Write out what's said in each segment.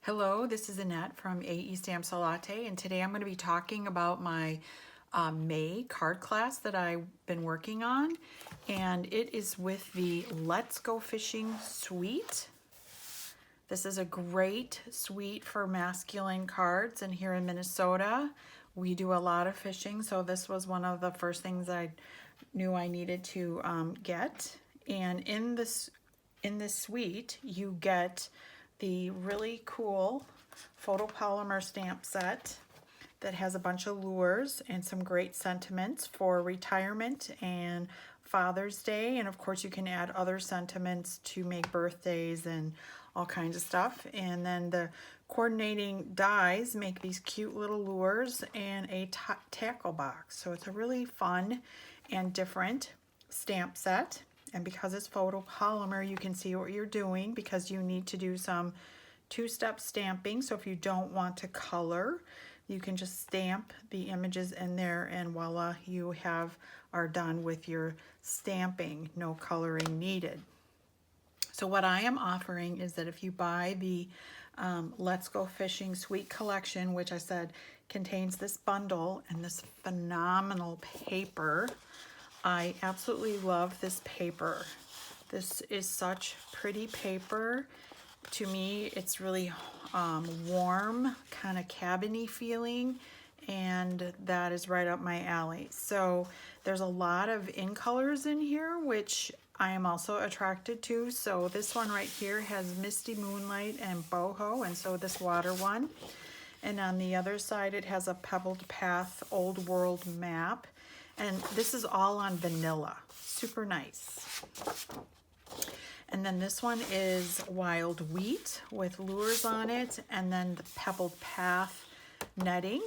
Hello, this is Annette from AE Stamps Latte, and today I'm going to be talking about my May card class that I've been working on, and it is with the Let's Go Fishing suite. This is a great suite for masculine cards, and here in Minnesota we do a lot of fishing, so this was one of the first things I knew I needed to get. And in this suite you get the really cool photopolymer stamp set that has a bunch of lures and some great sentiments for retirement and Father's Day, and of course you can add other sentiments to make birthdays and all kinds of stuff. And then the coordinating dies make these cute little lures and a tackle box, so it's a really fun and different stamp set. And because it's photopolymer, you can see what you're doing because you need to do some two-step stamping. So if you don't want to color, you can just stamp the images in there and voila, you are done with your stamping, no coloring needed. So what I am offering is that if you buy the Let's Go Fishing Suite Collection, which I said contains this bundle and this phenomenal paper. I absolutely love this paper. This is such pretty paper. To me, it's really warm, kind of cabiny feeling, and that is right up my alley. So there's a lot of in colors in here, which I am also attracted to. So this one right here has Misty Moonlight and Boho, and so this water one. And on the other side, it has a Pebbled Path Old World map. And this is all on vanilla, super nice. And then this one is Wild Wheat with lures on it, and then the Pebbled Path netting.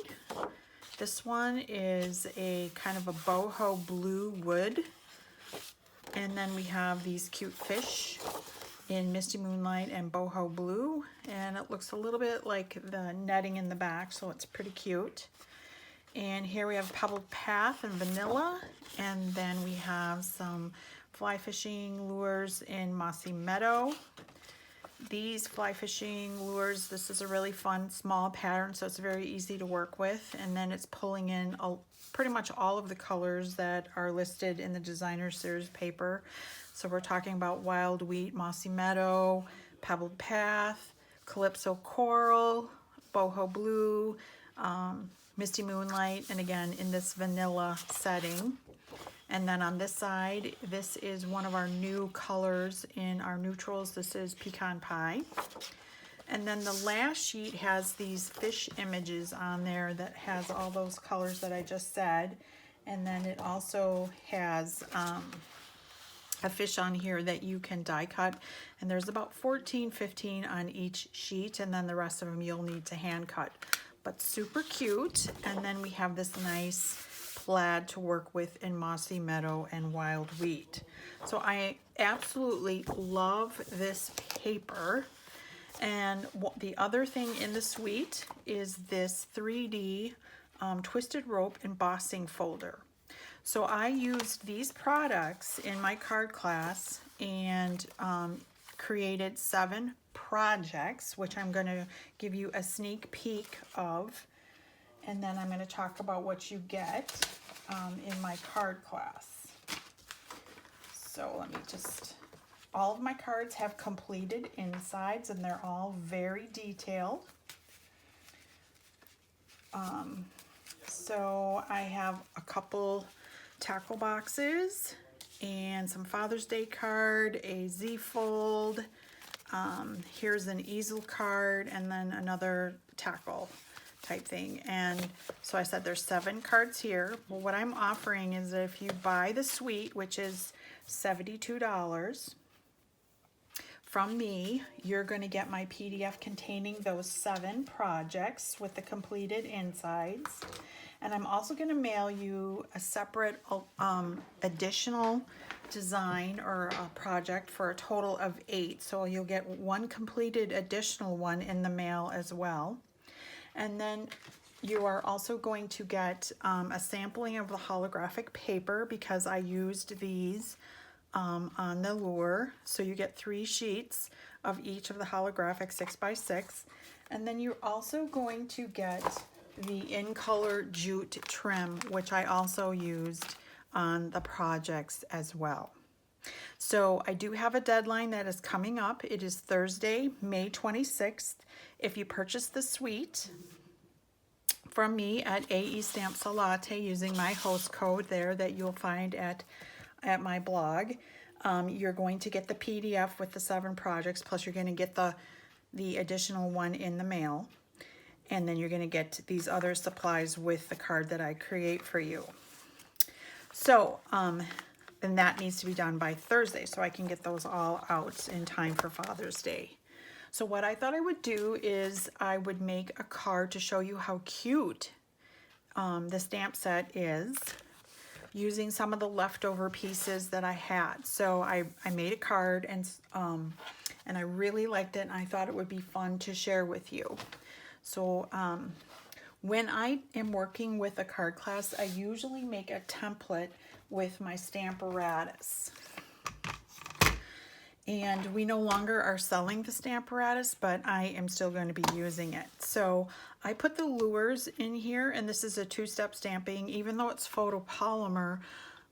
This one is a kind of a boho blue wood. And then we have these cute fish in Misty Moonlight and Boho Blue, and it looks a little bit like the netting in the back, so it's pretty cute. And here we have Pebbled Path and vanilla, and then we have some fly fishing lures in Mossy Meadow. These fly fishing lures, this is a really fun small pattern, so it's very easy to work with, and then it's pulling in pretty much all of the colors that are listed in the designer series paper. So we're talking about Wild Wheat, Mossy Meadow, Pebbled Path, Calypso Coral, Boho Blue, Misty Moonlight, and again in this vanilla setting. And then on this side, this is one of our new colors in our neutrals. This is Pecan Pie. And then the last sheet has these fish images on there that has all those colors that I just said. And then it also has a fish on here that you can die cut. And there's about 14, 15 on each sheet, and then the rest of them you'll need to hand cut. But super cute. And then we have this nice plaid to work with in Mossy Meadow and Wild Wheat. So I absolutely love this paper. And the other thing in the suite is this 3D twisted rope embossing folder. So I used these products in my card class and created 7 projects, which I'm going to give you a sneak peek of, and then I'm going to talk about what you get in my card class. So let me just, all of my cards have completed insides and they're all very detailed. So I have a couple tackle boxes and some Father's Day card, a Z-fold, here's an easel card, and then another tackle type thing. And so I said there's 7 cards here. Well, what I'm offering is that if you buy the suite, which is $72 from me, you're going to get my PDF containing those 7 projects with the completed insides. And I'm also going to mail you a separate additional design or a project for a total of 8. So you'll get one completed additional one in the mail as well. And then you are also going to get a sampling of the holographic paper because I used these on the lure. So you get 3 sheets of each of the holographic 6x6. And then you're also going to get the In Color jute trim, which I also used on the projects as well. So I do have a deadline that is coming up. It is Thursday, May 26th. If you purchase the suite from me at AE Stamps Latte using my host code there that you'll find at my blog, you're going to get the PDF with the 7 projects, plus you're going to get the additional one in the mail. And then you're going to get these other supplies with the card that I create for you. So, and that needs to be done by Thursday so I can get those all out in time for Father's Day. So what I thought I would do is I would make a card to show you how cute the stamp set is, using some of the leftover pieces that I had. So I made a card and I really liked it, and I thought it would be fun to share with you. So when I am working with a card class, I usually make a template with my Stamparatus. And we no longer are selling the Stamparatus, but I am still going to be using it. So I put the lures in here, and this is a 2-step stamping. Even though it's photopolymer,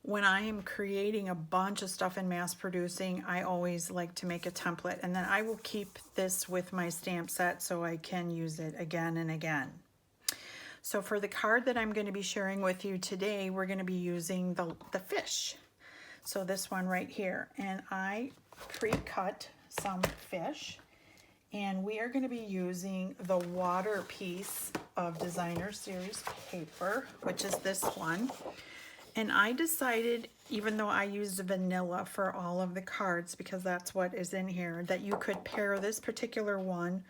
when I am creating a bunch of stuff in mass producing, I always like to make a template. And then I will keep this with my stamp set so I can use it again and again. So for the card that I'm going to be sharing with you today, we're going to be using the fish. So this one right here. And I pre-cut some fish, and we are going to be using the water piece of Designer Series paper, which is this one. And I decided, even though I used vanilla for all of the cards because that's what is in here, that you could pair this particular one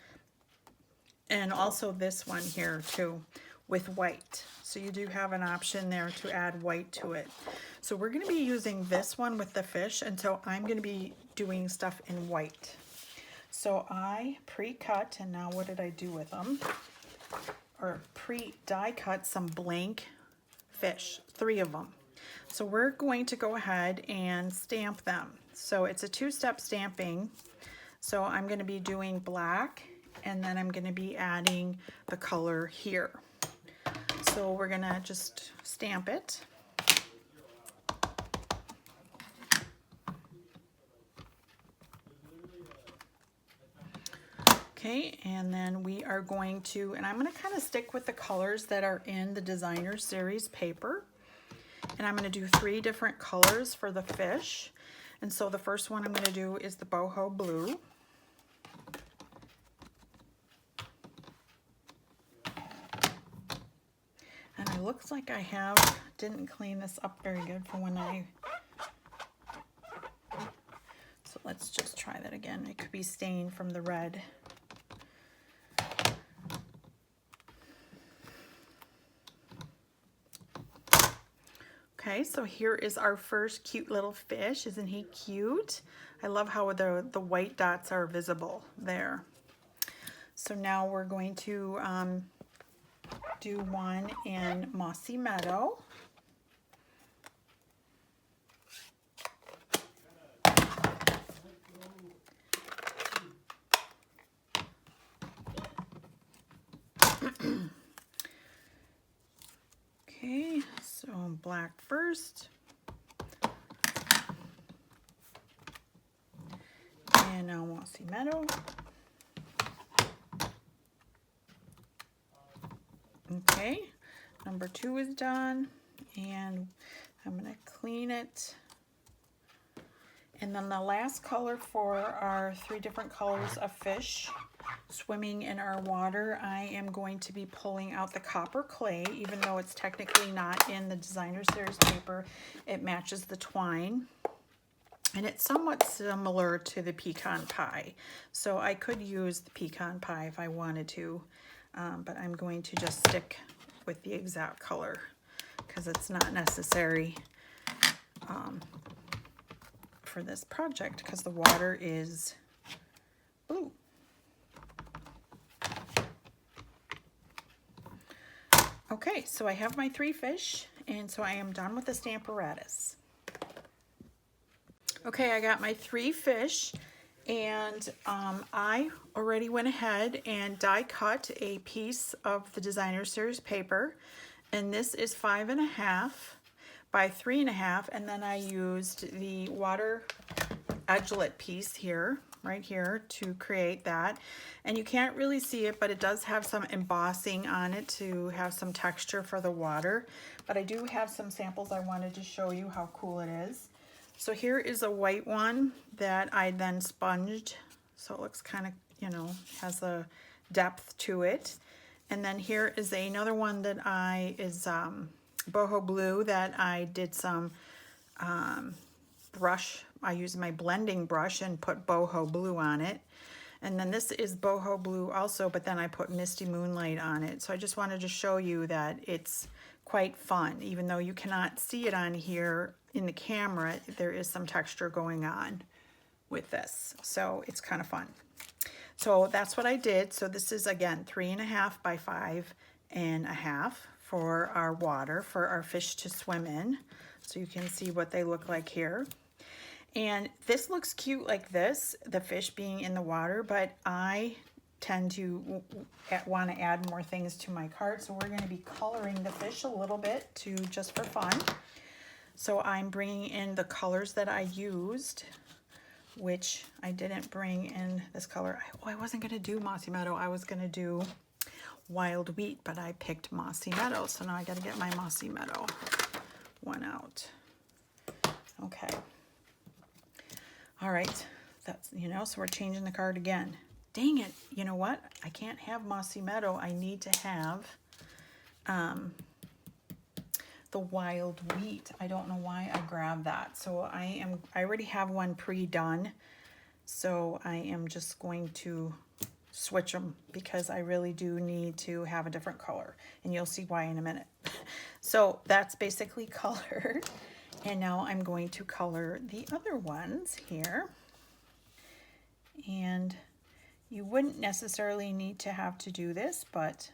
and also this one here too with white. So you do have an option there to add white to it. So we're going to be using this one with the fish, and so I'm going to be doing stuff in white. So I pre-cut, and now what did I do with them? Or pre-die cut some blank fish, 3 of them. So we're going to go ahead and stamp them. So it's a 2-step stamping. So I'm going to be doing black, and then I'm going to be adding the color here. So we're going to just stamp it. Okay, and then we are going to, and I'm going to kind of stick with the colors that are in the Designer Series paper. And I'm going to do 3 different colors for the fish. And so the first one I'm going to do is the boho blue. And it looks like I didn't clean this up very good for when so let's just try that again. It could be stained from the red. Okay, so here is our first cute little fish. Isn't he cute? I love how the white dots are visible there. So now we're going to do one in Mossy Meadow. Okay, so black first. And now Mossy Meadow. Okay, number 2 is done, and I'm going to clean it. And then the last color for our 3 different colors of fish swimming in our water, I am going to be pulling out the copper clay. Even though it's technically not in the Designer Series paper, it matches the twine. And it's somewhat similar to the pecan pie. So I could use the pecan pie if I wanted to, but I'm going to just stick with the exact color because it's not necessary for this project because the water is blue. Okay, so I have my 3 fish, and so I am done with the Stamparatus. Okay, I got my 3 fish, And I already went ahead and die cut a piece of the Designer Series paper, and this is 5.5 by 3.5, and then I used the water edgelet piece here, right here, to create that. And you can't really see it, but it does have some embossing on it to have some texture for the water. But I do have some samples I wanted to show you how cool it is. So here is a white one that I then sponged, so it looks kind of, you know, has a depth to it. And then here is another one that is boho blue that I did some brush. I used my blending brush and put boho blue on it. And then this is boho blue also, but then I put Misty Moonlight on it. So I just wanted to show you that it's quite fun. Even though you cannot see it on here in the camera, there is some texture going on with this. So it's kind of fun. So that's what I did. So this is, again, 3.5 by 5.5 for our water, for our fish to swim in. So you can see what they look like here. And this looks cute like this, the fish being in the water, but I tend to want to add more things to my cart. So we're going to be coloring the fish a little bit just for fun. So I'm bringing in the colors that I used, which I didn't bring in this color. I wasn't going to do Mossy Meadow. I was going to do Wild Wheat, but I picked Mossy Meadow. So now I got to get my Mossy Meadow one out. Okay. All right, that's, you know, so we're changing the card again. Dang it, you know what? I can't have Mossy Meadow. I need to have the Wild Wheat. I don't know why I grabbed that. So I already have one pre-done. So I am just going to switch them because I really do need to have a different color. And you'll see why in a minute. So that's basically colored. And now I'm going to color the other ones here. And you wouldn't necessarily need to have to do this, but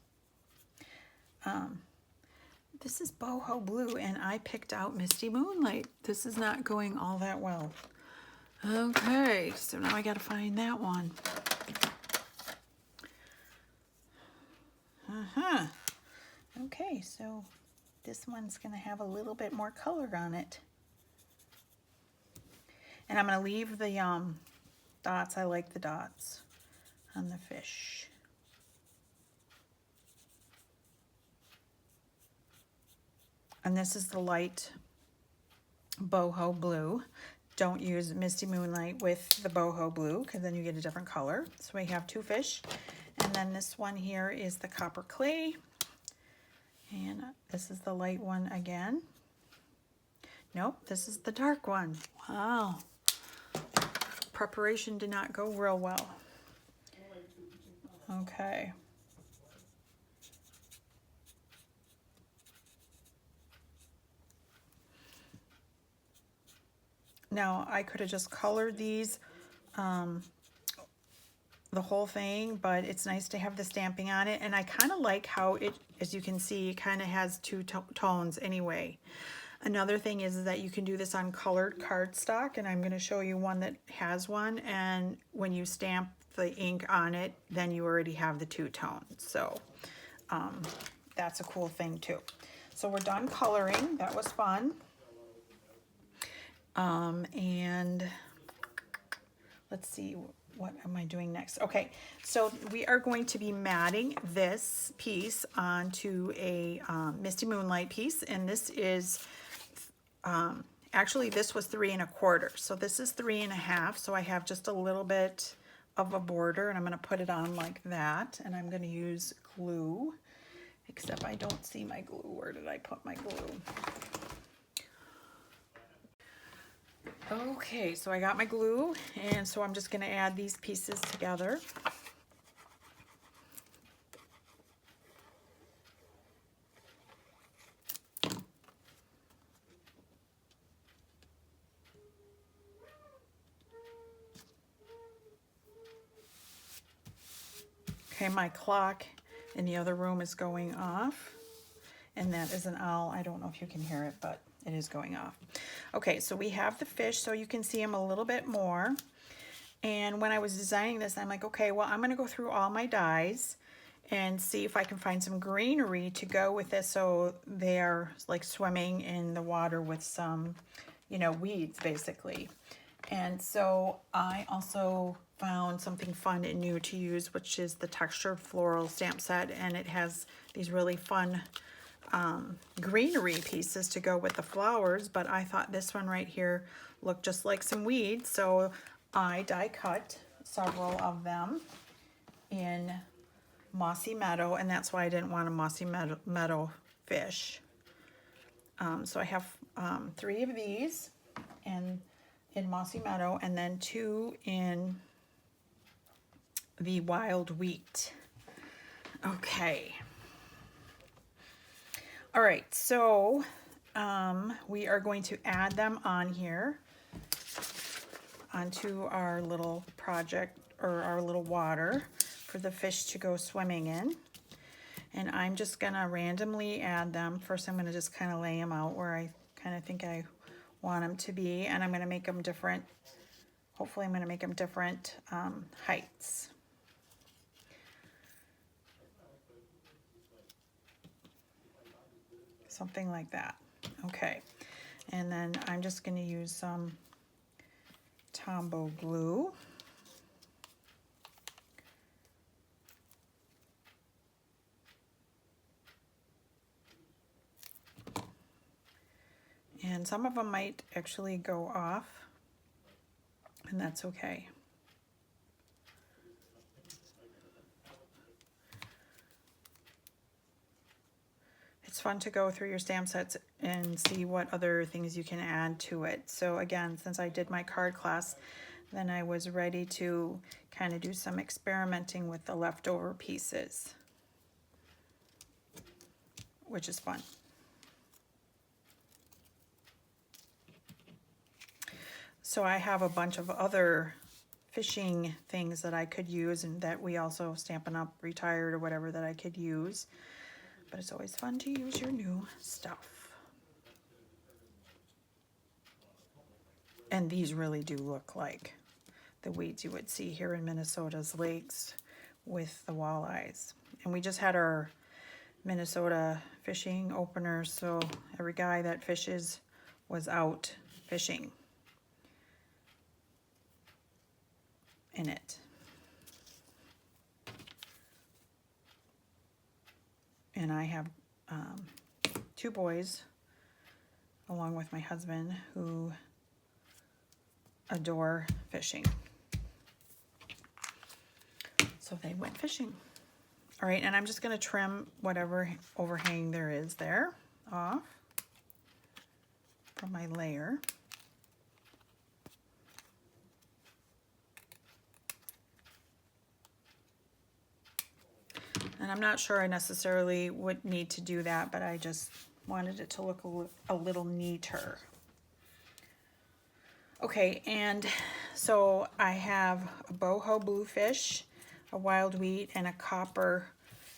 this is boho blue and I picked out Misty Moonlight. This is not going all that well. Okay, so now I got to find that one. Okay, so this one's going to have a little bit more color on it. And I'm going to leave the dots. I like the dots on the fish. And this is the light boho blue. Don't use Misty Moonlight with the boho blue because then you get a different color. So we have two fish. And then this one here is the copper clay. And this is the light one again. Nope, this is the dark one. Wow. Preparation did not go real well. Okay. Now I could have just colored these the whole thing, but it's nice to have the stamping on it. And I kind of like how it, as you can see, it kind of has two tones anyway. Another thing is that you can do this on colored cardstock, and I'm going to show you one that has one. And when you stamp the ink on it, then you already have the two tones. So that's a cool thing too. So we're done coloring. That was fun. And let's see, what am I doing next? Okay, so we are going to be matting this piece onto a Misty Moonlight piece, and this is actually this was 3 1/4, so this is 3 1/2. So I have just a little bit of a border, and I'm going to put it on like that, and I'm going to use glue, except I don't see my glue. Where did I put my glue? Okay, so I got my glue, and so I'm just going to add these pieces together. Okay, my clock in the other room is going off, and that is an owl. I don't know if you can hear it, but it is going off. Okay, so we have the fish, so you can see them a little bit more. And when I was designing this, I'm like, okay, well, I'm going to go through all my dies and see if I can find some greenery to go with this, so they're like swimming in the water with some, you know, weeds basically. And so I also found something fun and new to use, which is the textured floral stamp set, and it has these really fun greenery pieces to go with the flowers, but I thought this one right here looked just like some weeds, so I die cut several of them in Mossy Meadow, and that's why I didn't want a Mossy Meadow fish. So I have 3 of these and in Mossy Meadow, and then 2 in the Wild Wheat. Okay. All right, so we are going to add them on here onto our little project, or our little water for the fish to go swimming in. And I'm just gonna randomly add them. First, I'm gonna just kind of lay them out where I kind of think I want them to be, and I'm gonna make them different. Hopefully I'm gonna make them different heights. Something like that. Okay, and then I'm just gonna use some Tombow glue. And some of them might actually go off, and that's okay. It's fun to go through your stamp sets and see what other things you can add to it. So again, since I did my card class, then I was ready to kind of do some experimenting with the leftover pieces, which is fun. So I have a bunch of other fishing things that I could use, and that we also Stampin' Up! Retired or whatever that I could use. But it's always fun to use your new stuff. And these really do look like the weeds you would see here in Minnesota's lakes with the walleyes. And we just had our Minnesota fishing opener, so every guy that fishes was out fishing in it. And I have 2 boys along with my husband who adore fishing. So they went fishing. All right, and I'm just going to trim whatever overhang there is there off from my layer. And I'm not sure I necessarily would need to do that, but I just wanted it to look a little neater. Okay, and so I have a boho bluefish, a wild wheat, and a copper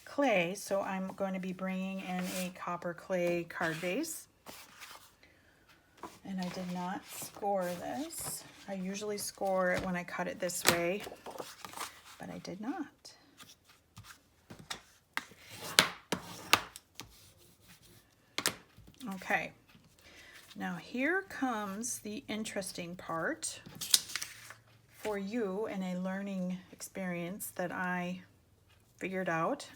clay. So I'm going to be bringing in a copper clay card base. And I did not score this. I usually score it when I cut it this way, but I did not. Okay, now here comes the interesting part for you in a learning experience that I figured out,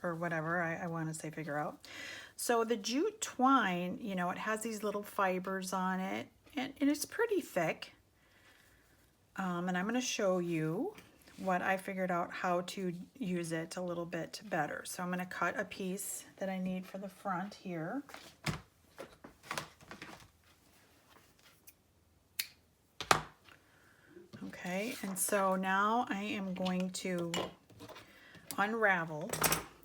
or whatever I want to say figure out. So the jute twine, you know, it has these little fibers on it, and it's pretty thick. And I'm going to show you what I figured out how to use it a little bit better. So I'm going to cut a piece that I need for the front here. Okay, and so now I am going to unravel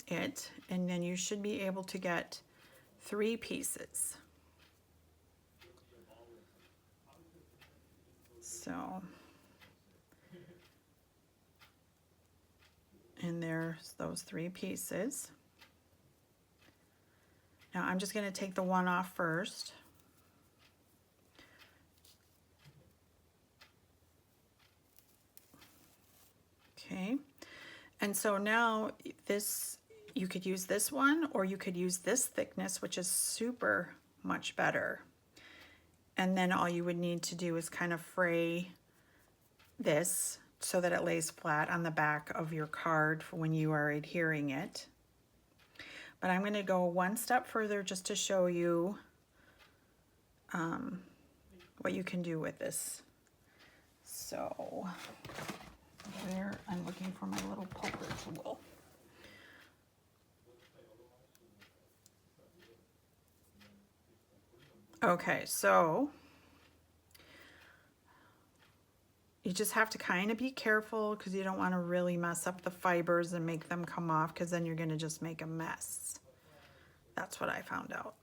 it, and then you should be able to get 3 pieces. So, and there's those 3 pieces. Now I'm just going to take the one off first. Okay, and so now this, you could use this one or you could use this thickness, which is super much better. And then all you would need to do is kind of fray this so that it lays flat on the back of your card for when you are adhering it. But I'm going to go one step further just to show you what you can do with this. So there, I'm looking for my little poker tool. Okay, so you just have to kind of be careful because you don't want to really mess up the fibers and make them come off, because then you're going to just make a mess. That's what I found out.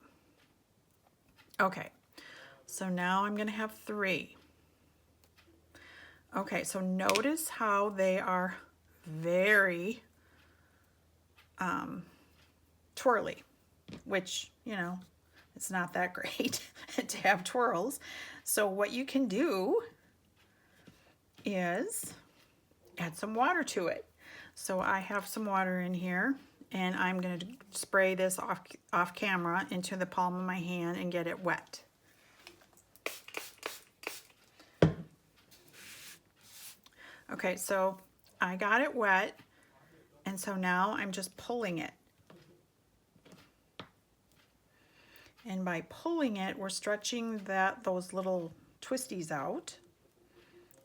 Okay, so now I'm going to have 3. Okay, so notice how they are very twirly, which, you know, it's not that great to have twirls. So what you can do is add some water to it. So I have some water in here, and I'm going to spray this off camera into the palm of my hand and get it wet. Okay, so I got it wet, and so now I'm just pulling it. And by pulling it, we're stretching those little twisties out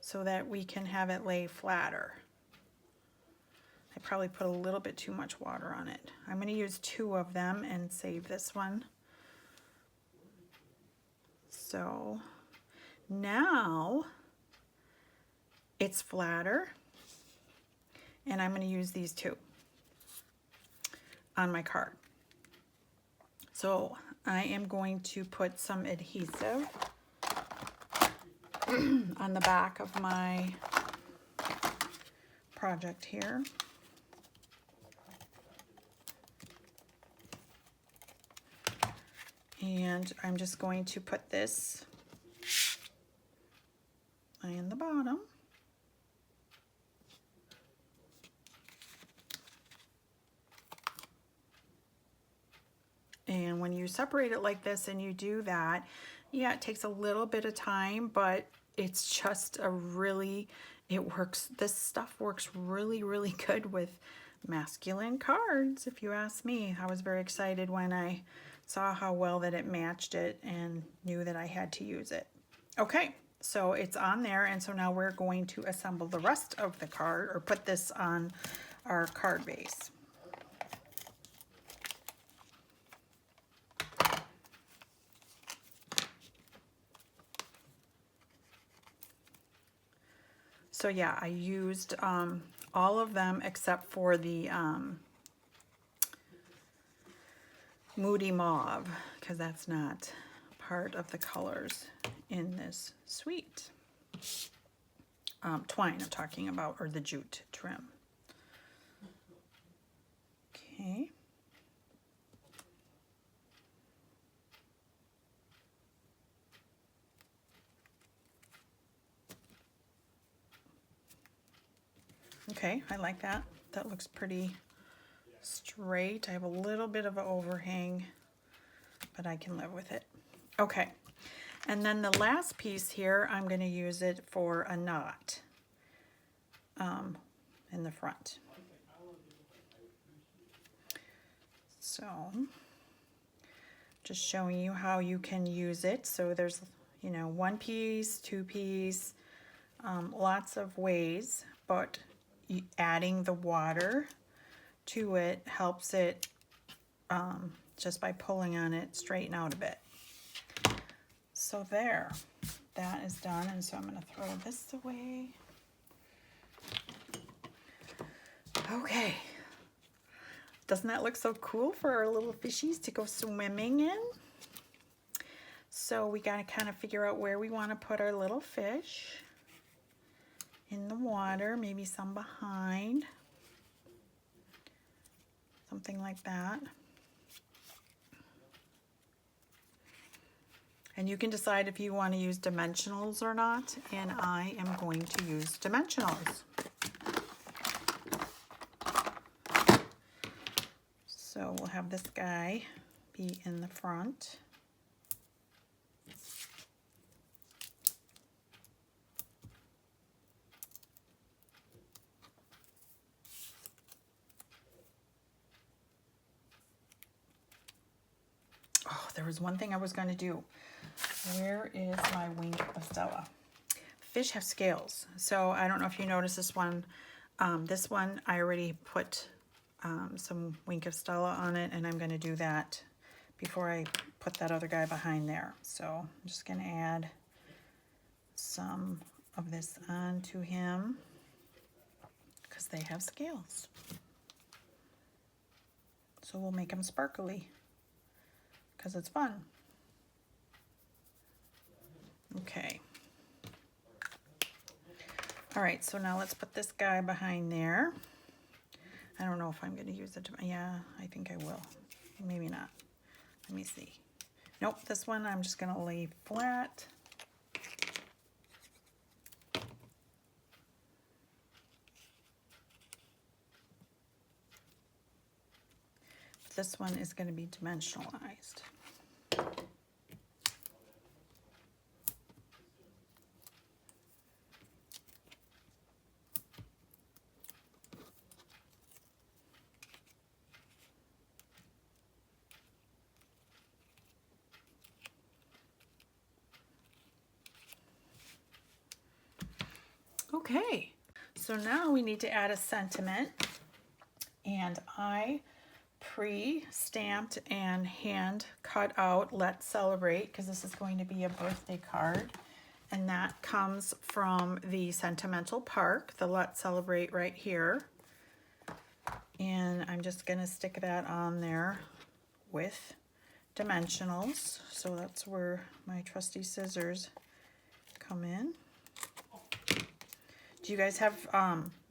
so that we can have it lay flatter. I probably put a little bit too much water on it. I'm going to use 2 of them and save this one. So now it's flatter, and I'm going to use these 2 on my card. So I am going to put some adhesive on the back of my project here. And I'm just going to put this in the bottom. And when you separate it like this and you do that, yeah, it takes a little bit of time, but it's just a really, it works, this stuff works really, really good with masculine cards, if you ask me. I was very excited when I saw how well that it matched it and knew that I had to use it. Okay, so it's on there, and so now we're going to assemble the rest of the card, or put this on our card base. So yeah, I used all of them except for the Moody Mauve, because that's not part of the colors in this suite. Twine I'm talking about, or the jute trim. Okay. Okay, I like that. That looks pretty straight. I have a little bit of an overhang, but I can live with it. Okay, and then the last piece here, I'm going to use it for a knot in the front. So, just showing you how you can use it. So there's, you know, 1 piece, 2 piece, lots of ways, but adding the water to it helps it, just by pulling on it, straighten out a bit. So there, that is done, and so I'm going to throw this away. Okay, doesn't that look so cool for our little fishies to go swimming in? So we got to kind of figure out where we want to put our little fish in the water, maybe some behind, something like that. And you can decide if you want to use dimensionals or not, and I am going to use dimensionals. So we'll have this guy be in the front. Oh, there was one thing I was going to do. Where is my wing of Stella? Fish have scales, so I don't know if you noticed this one. This one I already put some Wink of Stella on it, and I'm going to do that before I put that other guy behind there. So I'm just going to add some of this onto him because they have scales. So we'll make them sparkly because it's fun. Okay. All right, so now let's put this guy behind there. I don't know if I'm going to use it. Yeah, I think I will. Maybe not. Let me see. Nope, this one I'm just going to lay flat. This one is going to be dimensionalized. Okay, so now we need to add a sentiment, and I pre-stamped and hand cut out Let's Celebrate because this is going to be a birthday card, and that comes from the Sentimental Park, the Let's Celebrate right here. And I'm just going to stick that on there with dimensionals, so that's where my trusty scissors come in. Do you guys have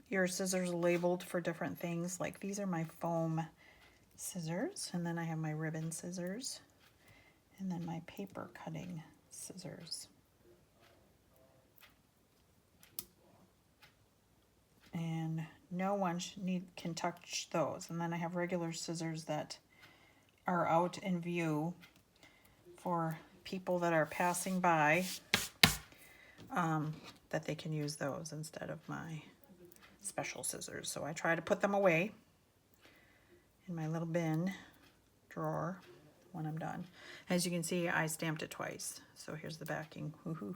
your scissors labeled for different things? Like these are my foam scissors, and then I have my ribbon scissors, and then my paper cutting scissors. And no one can touch those. And then I have regular scissors that are out in view for people that are passing by, that they can use those instead of my special scissors. So I try to put them away in my little bin drawer when I'm done. As you can see, I stamped it twice. So here's the backing. Woohoo.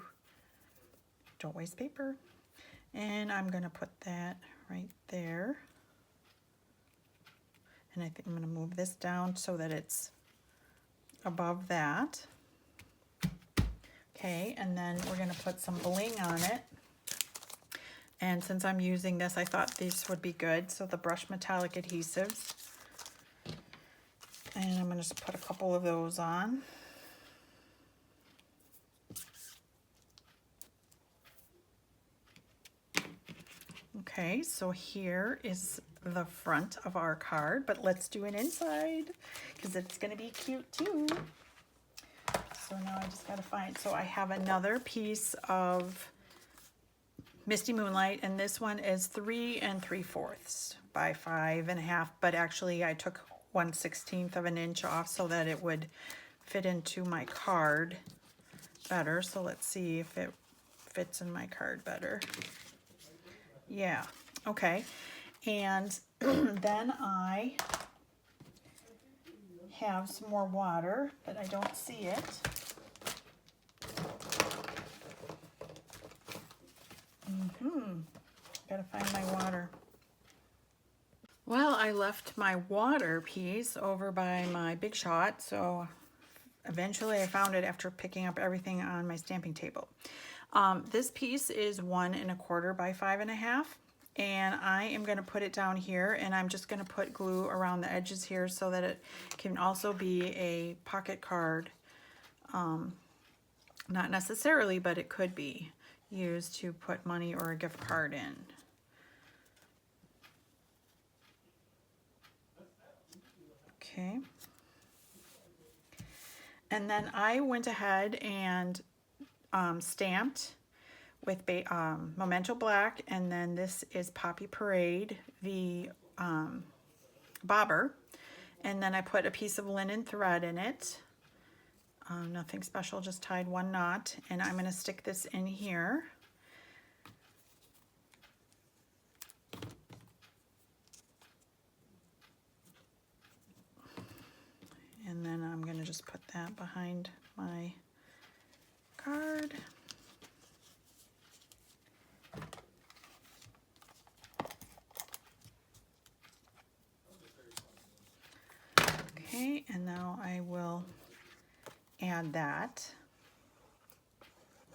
Don't waste paper. And I'm going to put that right there. And I think I'm going to move this down so that it's above that. Okay, and then we're going to put some bling on it. And since I'm using this, I thought these would be good. So the Brush Metallic adhesives. And I'm going to just put a couple of those on. Okay, so here is the front of our card, but let's do an inside because it's going to be cute too. So now I just got to find, so I have another piece of Misty Moonlight, and this one is 3 3/4 by 5.5, but actually I took 1/16 of an inch off so that it would fit into my card better. So let's see if it fits in my card better. Yeah, okay. And then I have some more water, but I don't see it. Gotta find my water. Well, I left my water piece over by my Big Shot, so eventually I found it after picking up everything on my stamping table. This piece is 1 1/4 by 5.5, and I am going to put it down here, and I'm just going to put glue around the edges here so that it can also be a pocket card. Not necessarily, but it could be used to put money or a gift card in. Okay. And then I went ahead and stamped with Memento Black, and then this is Poppy Parade, the bobber, And then I put a piece of linen thread in it. Nothing special, just tied one knot. And I'm going to stick this in here. And then I'm going to just put that behind my card. Okay, and now I will add that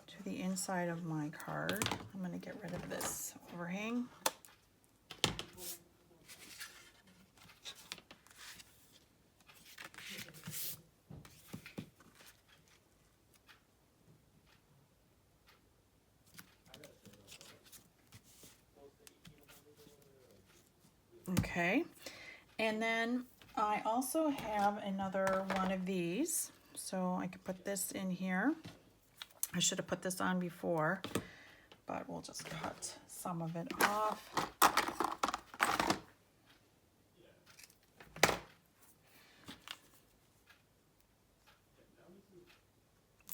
to the inside of my card. I'm going to get rid of this overhang. Okay, and then I also have another one of these, so I could put this in here. I should have put this on before, but we'll just cut some of it off.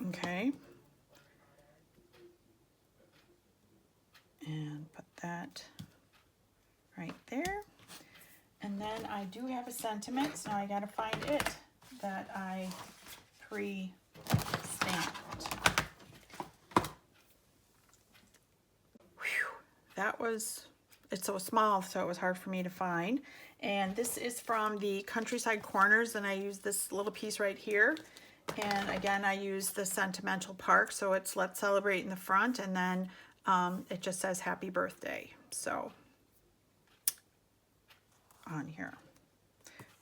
Okay, and put that right there. And then I do have a sentiment, so I gotta find it that I pre-stamped. That was, it's so small, so it was hard for me to find. And this is from the Countryside Corners, and I use this little piece right here. And again, I use the Sentimental Park, so it's Let's Celebrate in the front, and then it just says Happy Birthday. So on here,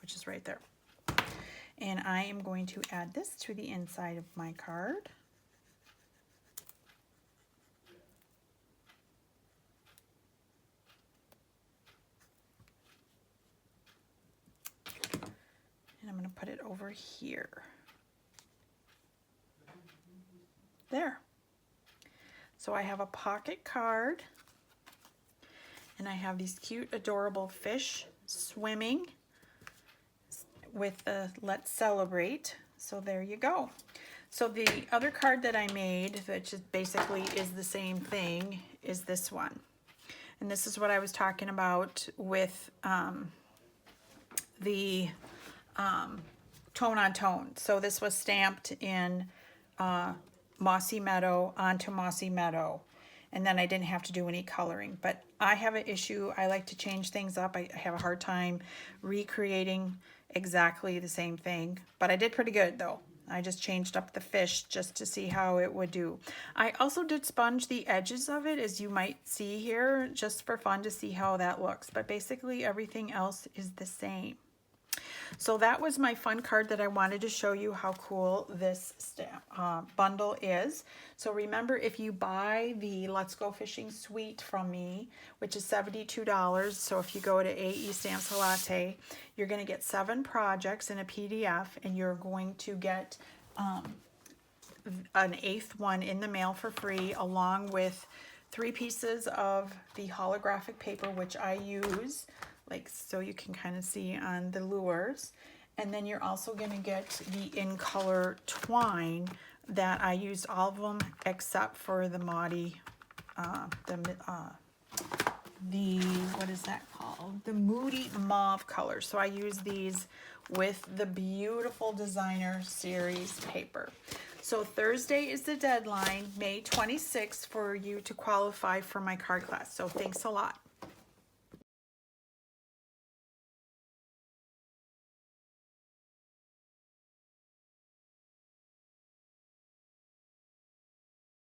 which is right there. And I am going to add this to the inside of my card. And I'm going to put it over here. There. So I have a pocket card, and I have these cute, adorable fish swimming with the Let's Celebrate. So there you go. So the other card that I made, which is basically is the same thing, is this one. And this is what I was talking about with the tone on tone. So this was stamped in Mossy Meadow onto Mossy Meadow. And then I didn't have to do any coloring. But I have an issue. I like to change things up. I have a hard time recreating exactly the same thing. But I did pretty good, though. I just changed up the fish just to see how it would do. I also did sponge the edges of it, as you might see here, just for fun to see how that looks. But basically everything else is the same. So that was my fun card that I wanted to show you how cool this bundle is. So remember, if you buy the Let's Go Fishing Suite from me, which is $72, so if you go to AE Stamps Latte, you're going to get 7 projects in a PDF, and you're going to get an 8th one in the mail for free, along with 3 pieces of the holographic paper, which I use, like so you can kind of see on the lures. And then you're also going to get the in color twine that I used all of them except for the Maudie, what is that called? The Moody Mauve color. So I use these with the beautiful Designer Series paper. So Thursday is the deadline, May 26th, for you to qualify for my card class. So thanks a lot.